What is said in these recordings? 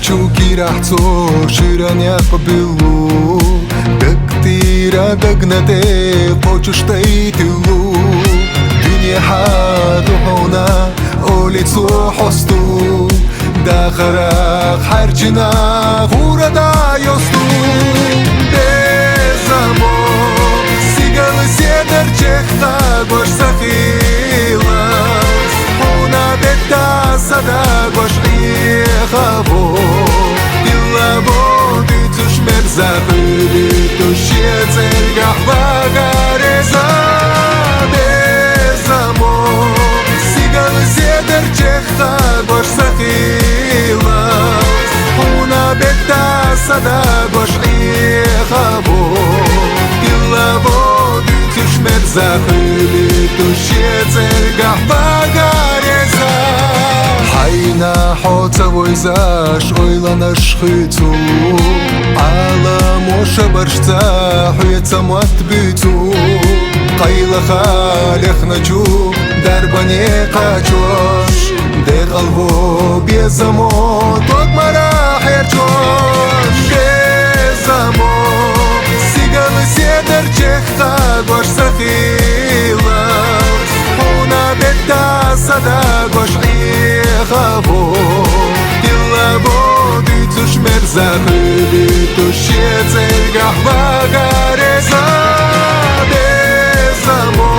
Чукирахцо шираня побилу Дактира дагнате почуштай тилу Дунья духона олицо хосту Дахарах харчина хурада йосту Безамо сигал седер чехта гош сахилас Хуна бетта сада гош ихаво Захыли туще цельгах вагареза Безамо сигал седер чехта гош сахилас Хуна бетта сада гош ихаво Илаво дитюшмет захыли туще цельгах вагареза Хайна хоцавой заш ойланаш хыцу Ала моша баршца хуеца мат бицу Qayla халех начу дарбане қачош Деғалво безамо токмара херчош Безамо сигал седер чехта гош сахилас Хуна бетта сада гош ихаво Илаво дицуш мерзахыли туще цельгах вагареза Безамо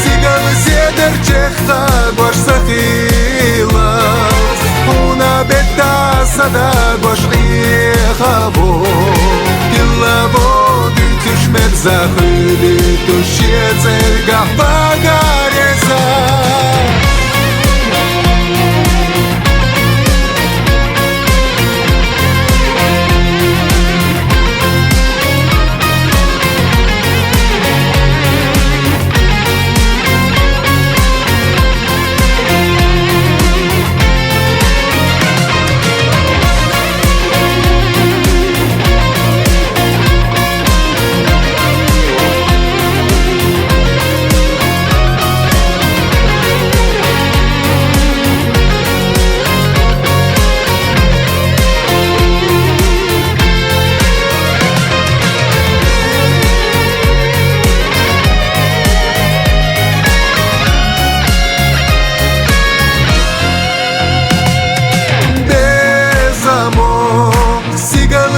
сигал седер чехта гош сахилас Хуна бетта сада гош ихаво Илаво дицуш мерзахыли туще цельгах вагареза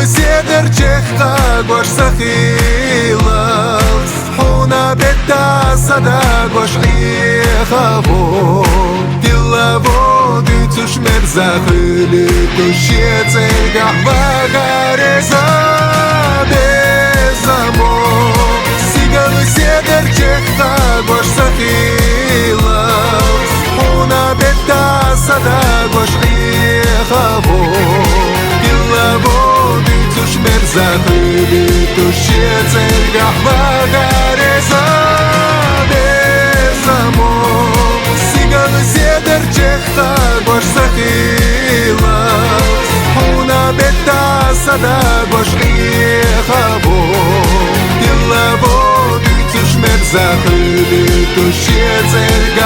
Седер чехта гош сахилас Хуна бетта сада гош ихаво Илаво дицуш мерзахыли туще цельгах вагареза Безамо сигал седер чехта гош сахилас Хуна бетта сада гош ихаво Илаво Захыли туще цельгах вагареза Безамо сигал седер чехта гош сахилас Хуна бетта сада гош ихаво Илаво дицуш мерзахыли туще цельгах